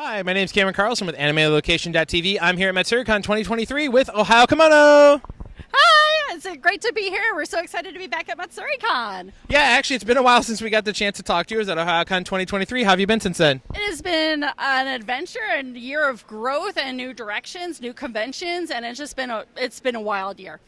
Hi, my name is Cameron Carlson with AnimeLocation.tv. I'm here at Matsuricon 2023 with Ohio Kimono. Hi, it's great to be here. We're so excited to be back at Matsuricon. Yeah, actually, it's been a while since we got the chance to talk to you. It was at OhioCon 2023. How have you been since then? It has been an adventure and year of growth and new directions, new conventions, and it's been a wild year.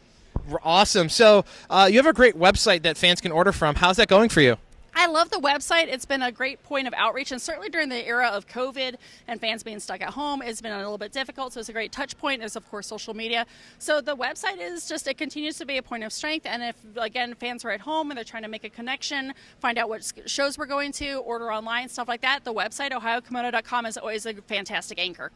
Awesome. So you have a great website that fans can order from. How's that going for you? I love the website. It's been a great point of outreach, and certainly during the era of COVID and fans being stuck at home, it's been a little bit difficult, so it's a great touch point. There's, of course, social media. So the website it continues to be a point of strength, and if, again, fans are at home and they're trying to make a connection, find out what shows we're going to, order online, stuff like that, the website, ohiokimono.com, is always a fantastic anchor.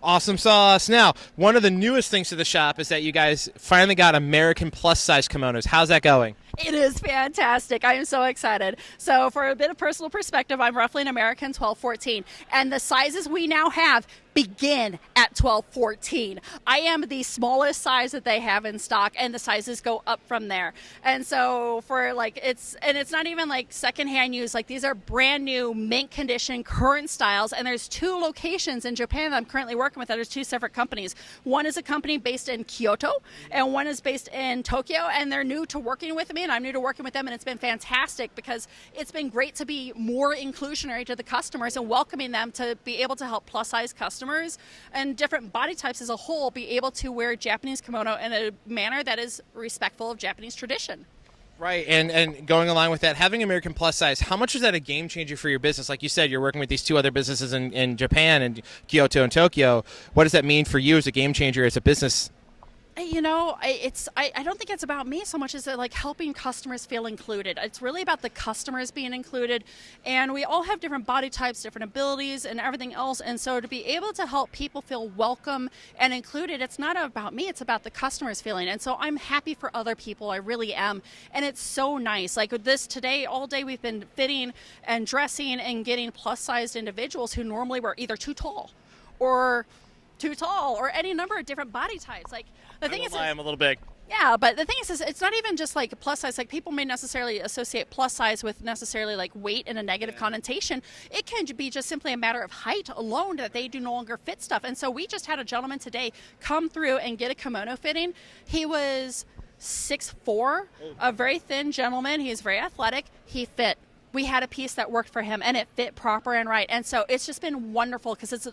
Awesome sauce. Now, one of the newest things to the shop is that you guys finally got American plus-size kimonos. How's that going? It is fantastic. I am so excited. So for a bit of personal perspective, I'm roughly an American 12-14, and the sizes we now have begin at 12-14. I am the smallest size that they have in stock, and the sizes go up from there. And so for it's not even like secondhand use. Like, these are brand new, mint condition, current styles, and there's 2 locations in Japan that I'm currently working with. There's 2 separate companies. One is a company based in Kyoto, and one is based in Tokyo, and they're new to working with me, and I'm new to working with them, and it's been fantastic because it's been great to be more inclusionary to the customers and welcoming them to be able to help plus-size customers and different body types as a whole be able to wear Japanese kimono in a manner that is respectful of Japanese tradition. Right, and going along with that, having American plus size, how much is that a game changer for your business? Like you said, you're working with these 2 other businesses in Japan, and Kyoto and Tokyo. What does that mean for you as a game changer as a business? You know, I don't think it's about me so much as like helping customers feel included. It's really about the customers being included, and we all have different body types, different abilities, and everything else. And so to be able to help people feel welcome and included, it's not about me, it's about the customers feeling. And so I'm happy for other people, I really am. And it's so nice. Like with this today, all day we've been fitting and dressing and getting plus-sized individuals who normally were either too tall or any number of different body types. Like the thing is, I'm a little big. Yeah, but the thing is it's not even just like plus size. Like, people may necessarily associate plus size with necessarily like weight and a negative connotation. It can be just simply a matter of height alone that they do no longer fit stuff. And so we just had a gentleman today come through and get a kimono fitting. He was 6'4", a very thin gentleman. He's very athletic. He fit. We had a piece that worked for him, and it fit proper and right. And so it's just been wonderful because it's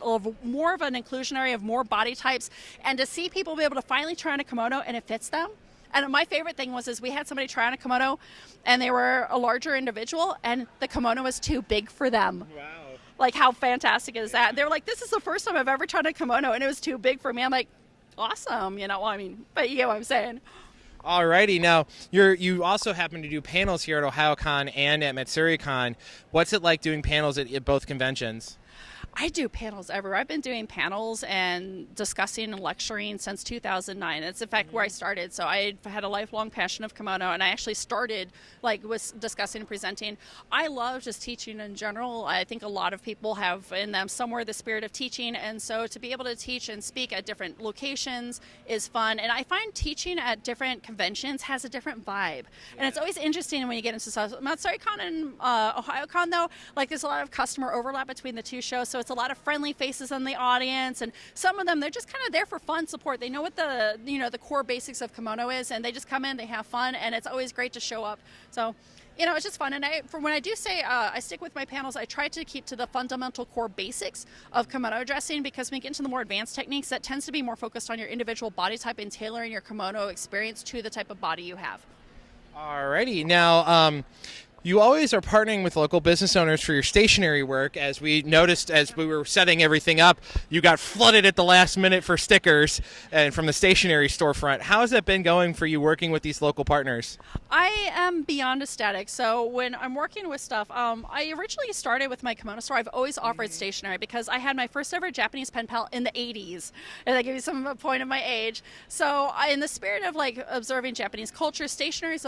more of an inclusionary of more body types. And to see people be able to finally try on a kimono and it fits them. And my favorite thing was we had somebody try on a kimono, and they were a larger individual, and the kimono was too big for them. Wow. Like, how fantastic is that? They were like, this is the first time I've ever tried a kimono, and it was too big for me. I'm like, awesome. But you get what I'm saying. Alrighty, now you also happen to do panels here at OhioCon and at Matsuricon. What's it like doing panels at both conventions? I do panels everywhere. I've been doing panels and discussing and lecturing since 2009. It's in fact where I started. So I had a lifelong passion of kimono, and I actually started with discussing and presenting. I love just teaching in general. I think a lot of people have in them somewhere the spirit of teaching, and so to be able to teach and speak at different locations is fun. And I find teaching at different conventions has a different vibe. And it's always interesting when you get into stuff. Matsuricon and OhioCon, though, there's a lot of customer overlap between the 2 shows. So it's a lot of friendly faces in the audience, and some of them, they're just kind of there for fun support. They know what the core basics of kimono is, and they just come in, they have fun, and it's always great to show up. So it's just fun. And when I do say I stick with my panels, I try to keep to the fundamental core basics of kimono dressing, because when you get into the more advanced techniques, that tends to be more focused on your individual body type and tailoring your kimono experience to the type of body you have. Alrighty, now you always are partnering with local business owners for your stationery work. As we noticed as we were setting everything up, you got flooded at the last minute for stickers and from the stationery storefront. How has that been going for you working with these local partners? I am beyond ecstatic. So when I'm working with stuff, I originally started with my kimono store. I've always offered stationery because I had my first ever Japanese pen pal in the 80s. And that gives you some point of my age. So in the spirit of observing Japanese culture, stationery is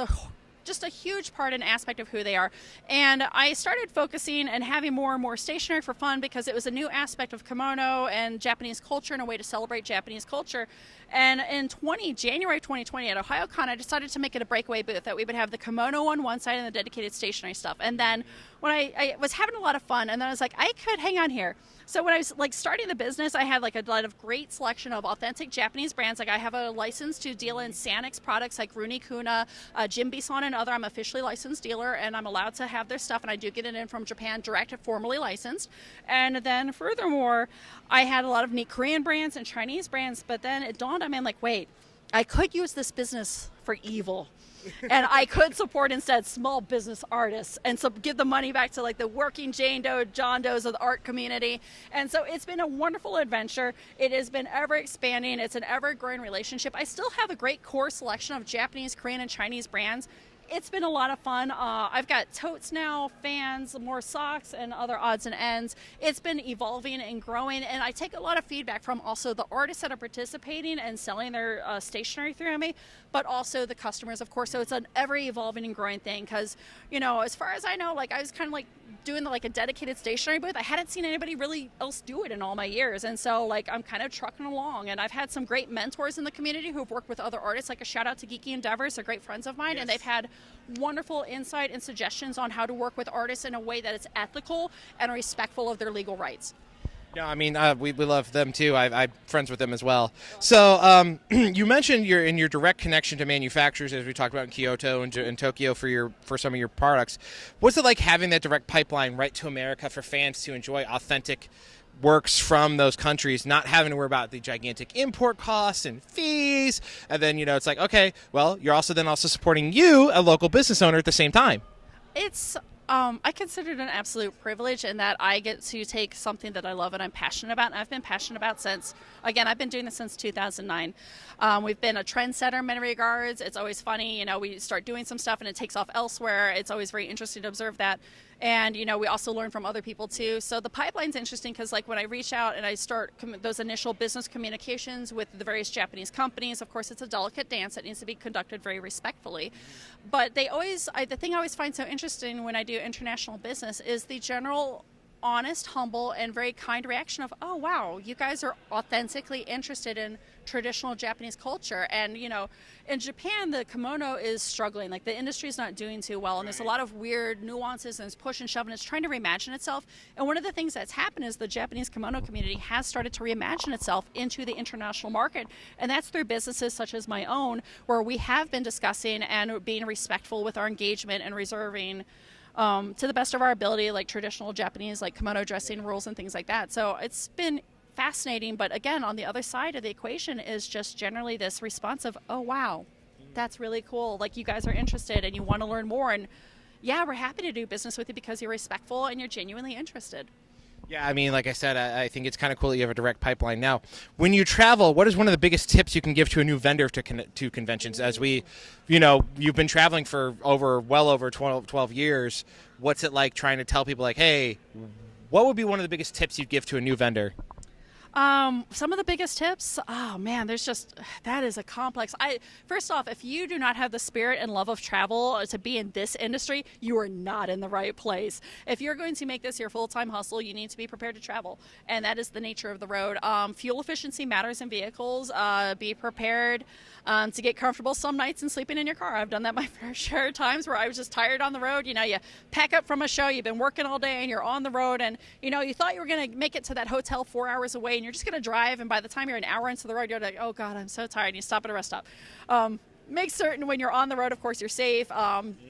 just a huge part and aspect of who they are. And I started focusing and having more and more stationery for fun because it was a new aspect of kimono and Japanese culture and a way to celebrate Japanese culture. And in January 2020 at OhioCon, I decided to make it a breakaway booth, that we would have the kimono on one side and the dedicated stationery stuff. And then when I was having a lot of fun, and then I was like, I could hang on here. So when I was like starting the business, I had like a lot of great selection of authentic Japanese brands. Like I have a license to deal in Sanix products like Runi Kuna, Jim Bison, and other. I'm officially licensed dealer, and I'm allowed to have their stuff, and I do get it in from Japan direct, formally licensed. And then furthermore, I had a lot of neat Korean brands and Chinese brands, but then it dawned on me, I'm like, wait, I could use this business for evil. And I could support instead small business artists and so give the money back to like the working Jane Doe, John Does of the art community. And so it's been a wonderful adventure. It has been ever expanding. It's an ever growing relationship. I still have a great core selection of Japanese, Korean, and Chinese brands. It's been a lot of fun. I've got totes now, fans, more socks, and other odds and ends. It's been evolving and growing, and I take a lot of feedback from also the artists that are participating and selling their stationery through me, but also the customers, of course. So it's an ever-evolving and growing thing because, you know, as far as I know, like I was kind of like doing like a dedicated stationery booth. I hadn't seen anybody really else do it in all my years, and so like I'm kind of trucking along. And I've had some great mentors in the community who've worked with other artists. Like a shout out to Geeky Endeavors, they're great friends of mine, yes. And they've had wonderful insight and suggestions on how to work with artists in a way that is ethical and respectful of their legal rights. Yeah, I mean, we love them too. I'm friends with them as well. So you mentioned your direct connection to manufacturers, as we talked about in Kyoto and Tokyo for some of your products. What's it like having that direct pipeline right to America for fans to enjoy authentic works from those countries, not having to worry about the gigantic import costs and fees? And then, you know, it's like, okay, well, you're also supporting you, a local business owner, at the same time. It's I consider it an absolute privilege in that I get to take something that I love and I'm passionate about, and I've been passionate about since, again, I've been doing this since 2009. We've been a trendsetter in many regards. It's always funny, you know, we start doing some stuff and it takes off elsewhere. It's always very interesting to observe that. And, you know, we also learn from other people too. So the pipeline's interesting because like when I reach out and I start those initial business communications with the various Japanese companies, of course, it's a delicate dance that needs to be conducted very respectfully. But they always, the thing I always find so interesting when I do international business is the general honest, humble, and very kind reaction of, oh, wow, you guys are authentically interested in traditional Japanese culture. And, you know, in Japan, the kimono is struggling. Like, the industry's not doing too well, and there's a lot of weird nuances, and it's push and shove, and it's trying to reimagine itself. And one of the things that's happened is the Japanese kimono community has started to reimagine itself into the international market, and that's through businesses such as my own, where we have been discussing and being respectful with our engagement and reserving to the best of our ability, like traditional Japanese, like kimono dressing rules and things like that. So it's been fascinating. But again, on the other side of the equation is just generally this response of, oh, wow, that's really cool. Like, you guys are interested and you want to learn more. And yeah, we're happy to do business with you because you're respectful and you're genuinely interested. Yeah, I mean, like I said, I think it's kind of cool that you have a direct pipeline now. When you travel, what is one of the biggest tips you can give to a new vendor to conventions? As we, you know, you've been traveling for well over 12 years. What's it like trying to tell people, like, hey, what would be one of the biggest tips you'd give to a new vendor? Some of the biggest tips, oh man, that is a complex. First off, if you do not have the spirit and love of travel to be in this industry, you are not in the right place. If you're going to make this your full-time hustle, you need to be prepared to travel, and that is the nature of the road. Fuel efficiency matters in vehicles. Be prepared to get comfortable some nights and sleeping in your car. I've done that my fair share of times where I was just tired on the road. You know, you pack up from a show, you've been working all day, and you're on the road, and you know, you thought you were going to make it to that hotel 4 hours away, and you're just going to drive, and by the time you're an hour into the road, you're like, oh God, I'm so tired, and you stop at a rest stop. Make certain when you're on the road, of course, you're safe.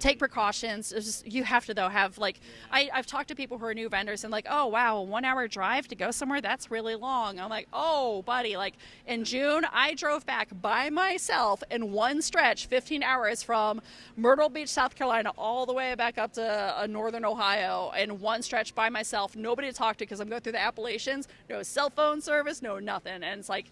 Take precautions. You have to, though, have, like, I've talked to people who are new vendors and like, oh, wow, a 1 hour drive to go somewhere, that's really long. I'm like, oh, buddy, like in June, I drove back by myself in one stretch, 15 hours from Myrtle Beach, South Carolina, all the way back up to northern Ohio in one stretch by myself. Nobody to talk to because I'm going through the Appalachians. No cell phone service, no nothing. And it's like,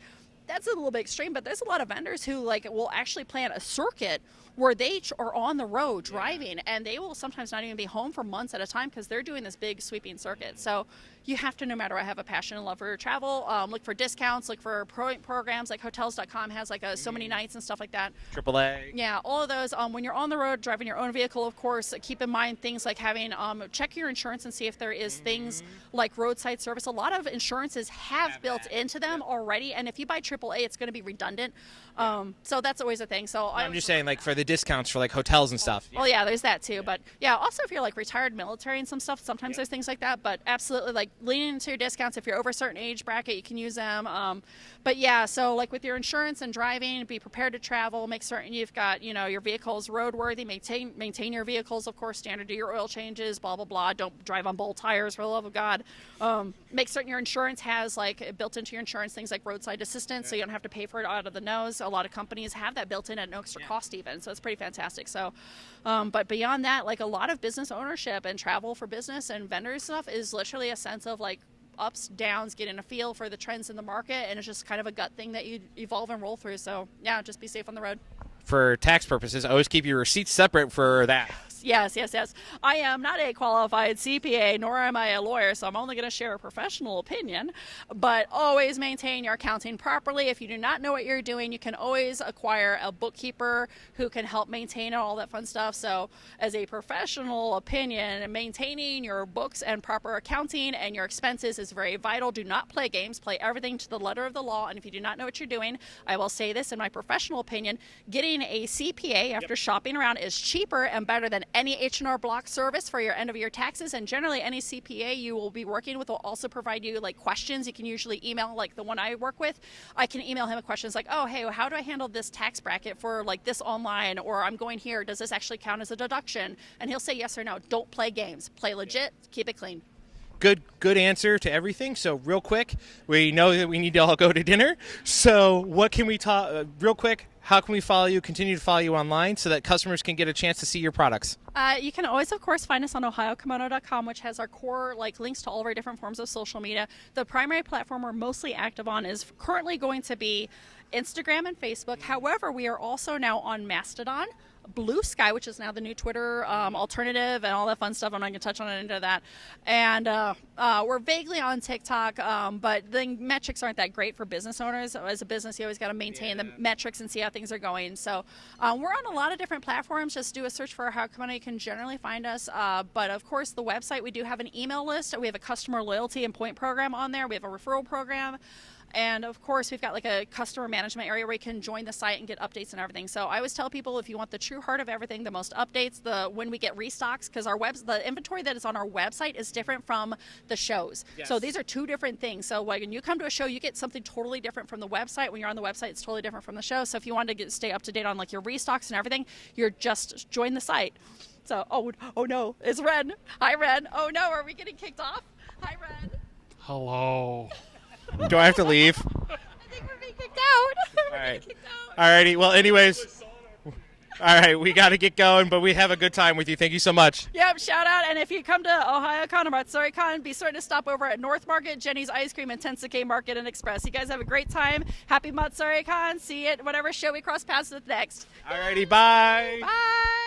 that's a little bit extreme, but there's a lot of vendors who like will actually plan a circuit where they are on the road driving, and they will sometimes not even be home for months at a time because they're doing this big sweeping circuit. So you have to, no matter what, have a passion and love for travel. Look for discounts, look for programs like Hotels.com has like so many nights and stuff like that. AAA. Yeah, all of those. When you're on the road driving your own vehicle, of course, keep in mind things like having check your insurance and see if there is things like roadside service. A lot of insurances have built into them already, and if you buy AAA, it's going to be redundant. So that's always a thing. So I'm just saying, like for the discounts for like hotels and stuff. Well, yeah, there's that too. But yeah, also if you're like retired military and some stuff, sometimes there's things like that. But absolutely, like leaning into your discounts. If you're over a certain age bracket, you can use them. But yeah, so like with your insurance and driving, be prepared to travel. Make certain you've got, you know, your vehicle's roadworthy. Maintain your vehicles, of course, standard. Do your oil changes, blah blah blah. Don't drive on bowl tires, for the love of God. Make certain your insurance has like built into your insurance things like roadside assistance, so you don't have to pay for it out of the nose. A lot of companies have that built in at no extra cost even, so it's pretty fantastic. So, but beyond that, like a lot of business ownership and travel for business and vendor stuff is literally a sense of like ups, downs, getting a feel for the trends in the market, and it's just kind of a gut thing that you evolve and roll through. So yeah, just be safe on the road. For tax purposes, always keep your receipts separate for that. Yes. I am not a qualified CPA, nor am I a lawyer, so I'm only going to share a professional opinion. But always maintain your accounting properly. If you do not know what you're doing, you can always acquire a bookkeeper who can help maintain all that fun stuff. So as a professional opinion, maintaining your books and proper accounting and your expenses is very vital. Do not play games. Play everything to the letter of the law. And if you do not know what you're doing, I will say this in my professional opinion, getting a CPA after shopping around is cheaper and better than any H&R Block service for your end of year taxes. And generally any CPA you will be working with will also provide you like questions. You can usually email, like the one I work with, I can email him questions like, oh, hey, how do I handle this tax bracket for like this online, or I'm going here, does this actually count as a deduction? And he'll say yes or no. Don't play games. Play legit. Keep it clean. Good answer to everything. So real quick, we know that we need to all go to dinner. So what can we talk real quick? How can we follow you, continue to follow you online so that customers can get a chance to see your products? You can always, of course, find us on ohiokimono.com, which has our core like links to all of our different forms of social media. The primary platform we're mostly active on is currently going to be Instagram and Facebook. However, we are also now on Mastodon, Blue Sky, which is now the new Twitter alternative, and all that fun stuff. I'm not going to touch on it into that. And we're vaguely on TikTok, but the metrics aren't that great for business owners. As a business, you always got to maintain the metrics and see how things are going. So we're on a lot of different platforms. Just do a search for Ohio Kimono. You can generally find us. But of course, the website, we do have an email list. We have a customer loyalty and point program on there. We have a referral program. And of course, we've got like a customer management area where you can join the site and get updates and everything. So I always tell people, if you want the true heart of everything, the most updates, when we get restocks, because the inventory that is on our website is different from the shows. Yes. So these are two different things. So when you come to a show, you get something totally different from the website. When you're on the website, it's totally different from the show. So if you want to stay up to date on like your restocks and everything, you're just join the site. So, oh no, it's Ren. Hi, Ren. Oh no, are we getting kicked off? Hi, Ren. Hello. Do I have to leave? I think we're being kicked out. All right. All righty. Well, anyways. All right. We got to get going, but we have a good time with you. Thank you so much. Yep. Shout out. And if you come to OhioCon or Matsuricon, be certain to stop over at North Market, Jenny's Ice Cream, and Tensuke Market and Express. You guys have a great time. Happy Matsuricon. See you at whatever show we cross paths with next. All righty. Bye. Bye.